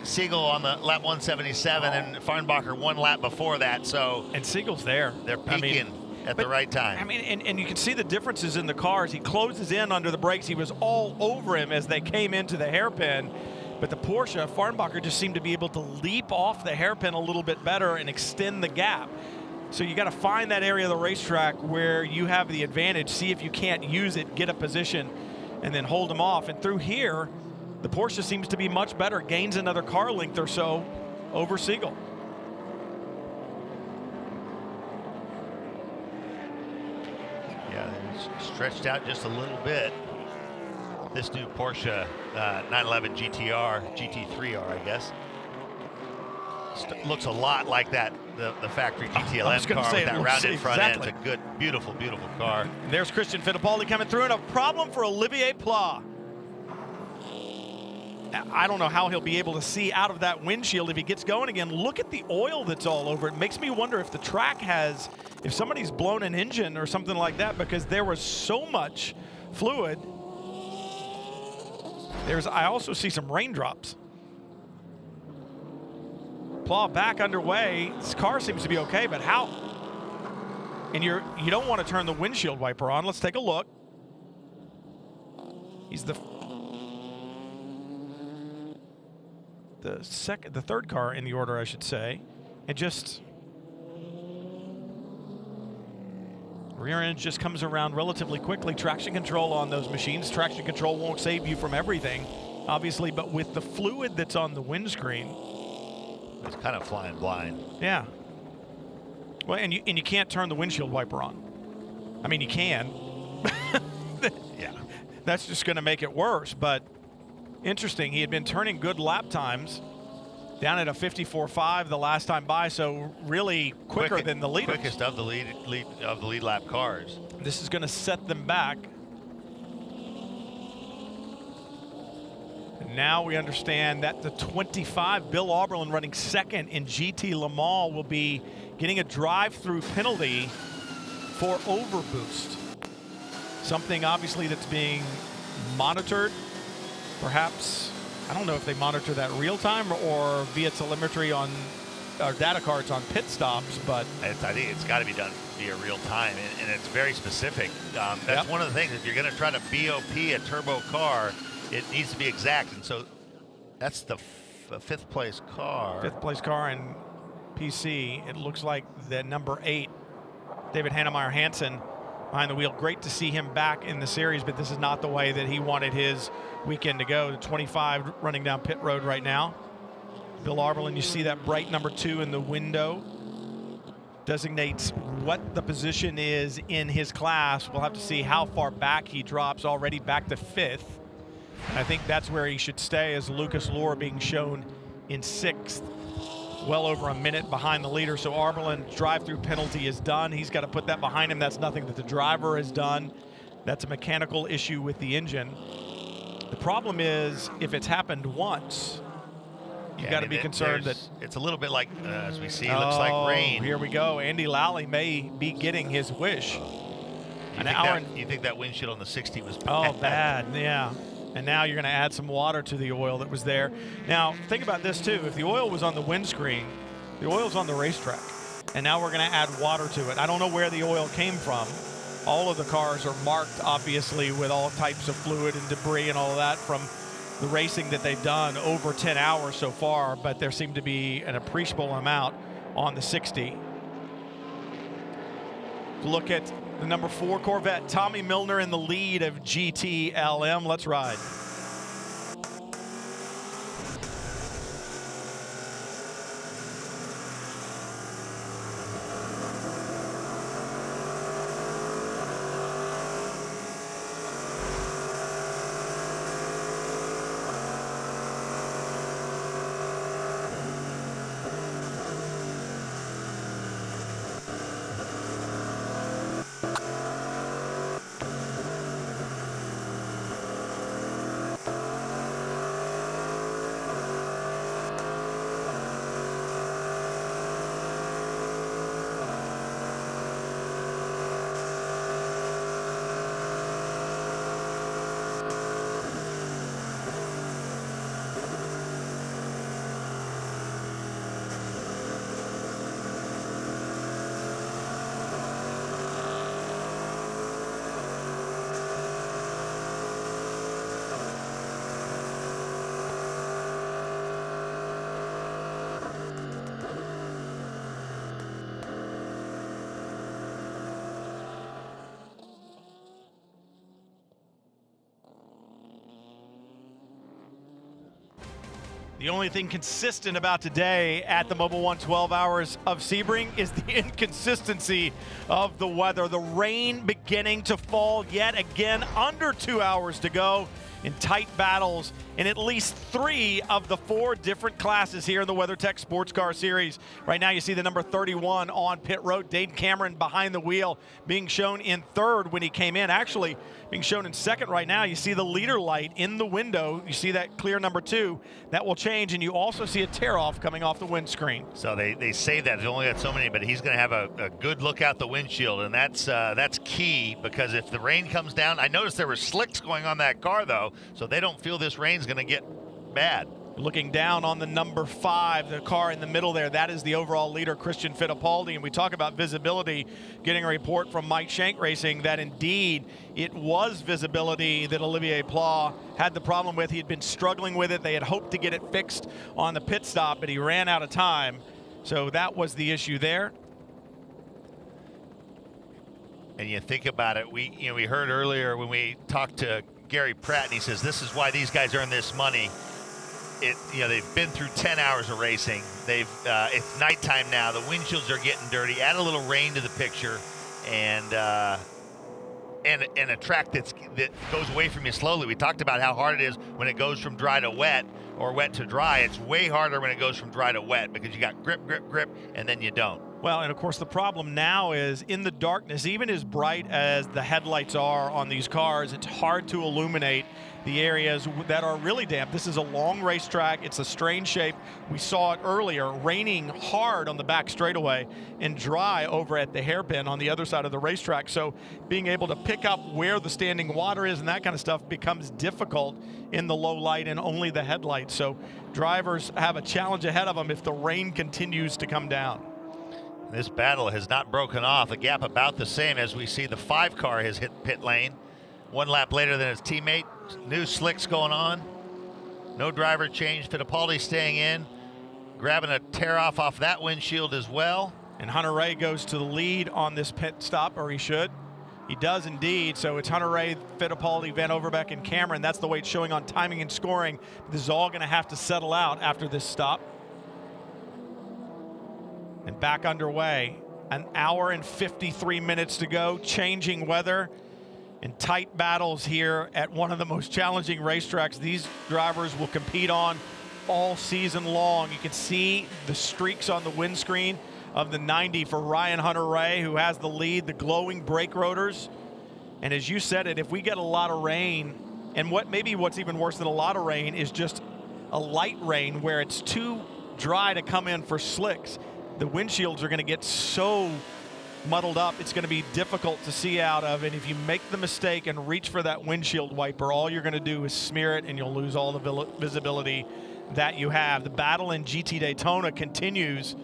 Siegel on the lap 177 and Farnbacher one lap before that. So and Siegel's there. They're peaking at the right time. I mean, and you can see the differences in the cars. He closes in under the brakes. He was all over him as they came into the hairpin. But the Porsche, Farnbacher just seemed to be able to leap off the hairpin a little bit better and extend the gap. So you got to find that area of the racetrack where you have the advantage, see if you can't use it, get a position, and then hold them off. And through here, the Porsche seems to be much better, gains another car length or so over Siegel. Yeah, stretched out just a little bit. This new Porsche 911 GT3R, I guess, looks a lot like that, the factory GTLM car with that rounded front end. It's a good, beautiful, beautiful car. There's Christian Fittipaldi coming through, and a problem for Olivier Pla. I don't know how he'll be able to see out of that windshield if he gets going again. Look at the oil that's all over it. Makes me wonder if the track has, if somebody's blown an engine or something like that, because there was so much fluid. I also see some raindrops. Pla back underway. This car seems to be okay, but how? And you don't want to turn the windshield wiper on. Let's take a look. He's the third car in the order, I should say. And just rear end just comes around relatively quickly. Traction control on those machines. Traction control won't save you from everything, obviously, but with the fluid that's on the windscreen, it's kind of flying blind. Yeah. Well, and you can't turn the windshield wiper on. I mean, you can. Yeah. That's just going to make it worse, but interesting. He had been turning good lap times down at a 54.5 the last time by, so really quicker than the leaders. Quickest of the lead lap cars. This is going to set them back. And now we understand that the 25, Bill Auberlen, running second in GT Le Mans, will be getting a drive-through penalty for overboost. Something obviously that's being monitored. Perhaps, I don't know if they monitor that real time or via telemetry on our data cards on pit stops, but I think it's got to be done via real time, and it's very specific. That's one of the things. If you're going to try to BOP a turbo car, it needs to be exact, and so that's the fifth place car. Fifth place car in PC. It looks like the number 8, David Hannemeyer Hansen, behind the wheel. Great to see him back in the series, but this is not the way that he wanted his weekend to go. The 25 running down pit road right now. Bill Auberlen, you see that bright number 2 in the window, designates what the position is in his class. We'll have to see how far back he drops, already back to 5th. And I think that's where he should stay, as Lucas Luhr being shown in 6th, well over a minute behind the leader. So Auberlen's drive-through penalty is done. He's got to put that behind him. That's nothing that the driver has done. That's a mechanical issue with the engine. The problem is, if it's happened once, you've got to be concerned that it's a little bit like, as we see, looks like rain. Here we go. Andy Lally may be getting his wish. You think that windshield on the 60 was bad? Oh, bad, yeah. And now you're going to add some water to the oil that was there. Now, think about this, too. If the oil was on the windscreen, the oil's on the racetrack. And now we're going to add water to it. I don't know where the oil came from. All of the cars are marked, obviously, with all types of fluid and debris and all of that from the racing that they've done over 10 hours so far, but there seemed to be an appreciable amount on the 60. Look at the number 4 Corvette, Tommy Milner in the lead of GTLM. Let's ride. The only thing consistent about today at the Mobil 1 12 Hours of Sebring is the inconsistency of the weather. The rain beginning to fall yet again, under 2 hours to go in tight battles in at least 3 of the 4 different classes here in the WeatherTech Sports Car Series. Right now you see the number 31 on pit road, Dayton Cameron behind the wheel, being shown in 3rd when he came in. Actually, being shown in 2nd right now. You see the leader light in the window. You see that clear number 2. That will change, and you also see a tear-off coming off the windscreen. So they say that they only got so many, but he's going to have a good look out the windshield, and that's key, because if the rain comes down, I noticed there were slicks going on that car, though, so they don't feel this rain's going to get bad. Looking down on the number 5, the car in the middle there, that is the overall leader, Christian Fittipaldi. And we talk about visibility, getting a report from Mike Shank Racing that indeed it was visibility that Olivier Pla had the problem with. He had been struggling with it. They had hoped to get it fixed on the pit stop, but he ran out of time. So that was the issue there. And you think about it, we heard earlier when we talked to Gary Pratt, and he says this is why these guys earn this money. They've been through 10 hours of racing. It's nighttime now. The windshields are getting dirty. Add a little rain to the picture, and and a track that goes away from you slowly. We talked about how hard it is when it goes from dry to wet or wet to dry. It's way harder when it goes from dry to wet because you got grip, grip, grip, and then you don't. Well, and of course the problem now is in the darkness, even as bright as the headlights are on these cars, it's hard to illuminate the areas that are really damp. This is a long racetrack. It's a strange shape. We saw it earlier, raining hard on the back straightaway and dry over at the hairpin on the other side of the racetrack. So being able to pick up where the standing water is and that kind of stuff becomes difficult in the low light and only the headlights. So drivers have a challenge ahead of them if the rain continues to come down. This battle has not broken off. A gap about the same as we see the 5 car has hit pit lane. 1 lap later than his teammate. New slicks going on. No driver change. Fittipaldi staying in. Grabbing a tear off that windshield as well. And Hunter-Reay goes to the lead on this pit stop, or he should. He does indeed. So it's Hunter-Reay, Fittipaldi, Van Overbeek, and Cameron. That's the way it's showing on timing and scoring. This is all going to have to settle out after this stop. And back underway. An hour and 53 minutes to go. Changing weather and tight battles here at one of the most challenging racetracks these drivers will compete on all season long. You can see the streaks on the windscreen of the 90 for Ryan Hunter-Reay, who has the lead, the glowing brake rotors. And as you said it, if we get a lot of rain, and what's even worse than a lot of rain is just a light rain where it's too dry to come in for slicks. The windshields are going to get so muddled up, it's going to be difficult to see out of. And if you make the mistake and reach for that windshield wiper, all you're going to do is smear it and you'll lose all the visibility that you have. The battle in GT Daytona continues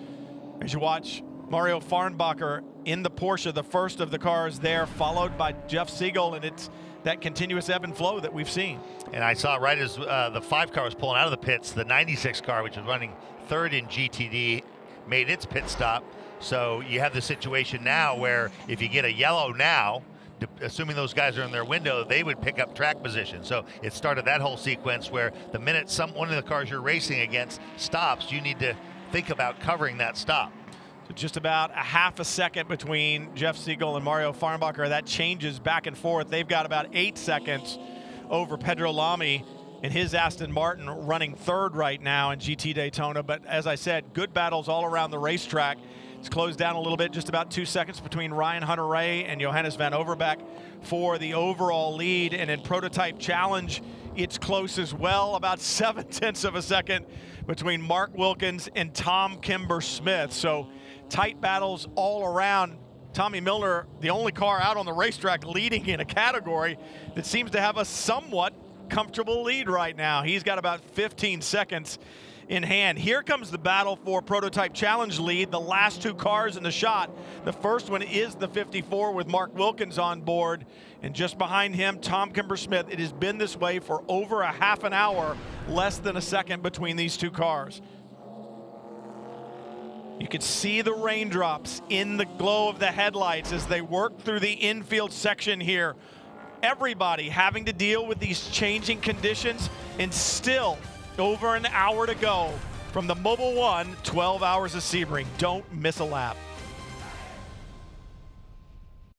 as you watch Mario Farnbacher in the Porsche, the first of the cars there, followed by Jeff Siegel, and it's that continuous ebb and flow that we've seen. And I saw right as the 5 car was pulling out of the pits, the 96 car, which was running 3rd in GTD, made its pit stop. So you have the situation now where if you get a yellow now, assuming those guys are in their window, they would pick up track position. So it started that whole sequence where the minute one of the cars you're racing against stops, you need to think about covering that stop. So just about a half a second between Jeff Siegel and Mario Farnbacher. That changes back and forth. They've got about 8 seconds over Pedro Lamy and his Aston Martin, running 3rd right now in GT Daytona. But as I said, good battles all around the racetrack. It's closed down a little bit, just about 2 seconds between Ryan Hunter-Reay and Johannes Van Overbeek for the overall lead. And in Prototype Challenge, it's close as well, about 0.7 of a second between Mark Wilkins and Tom Kimber-Smith. So tight battles all around. Tommy Milner, the only car out on the racetrack leading in a category that seems to have a somewhat comfortable lead right now. He's got about 15 seconds in hand. Here comes the battle for Prototype Challenge lead. The last 2 cars in the shot. The first one is the 54 with Mark Wilkins on board, and just behind him, Tom Kimber-Smith. It has been this way for over a half an hour, less than a second between these 2 cars. You can see the raindrops in the glow of the headlights as they work through the infield section here. Everybody having to deal with these changing conditions, and still over an hour to go from the Mobil 1 12 Hours of Sebring. Don't miss a lap.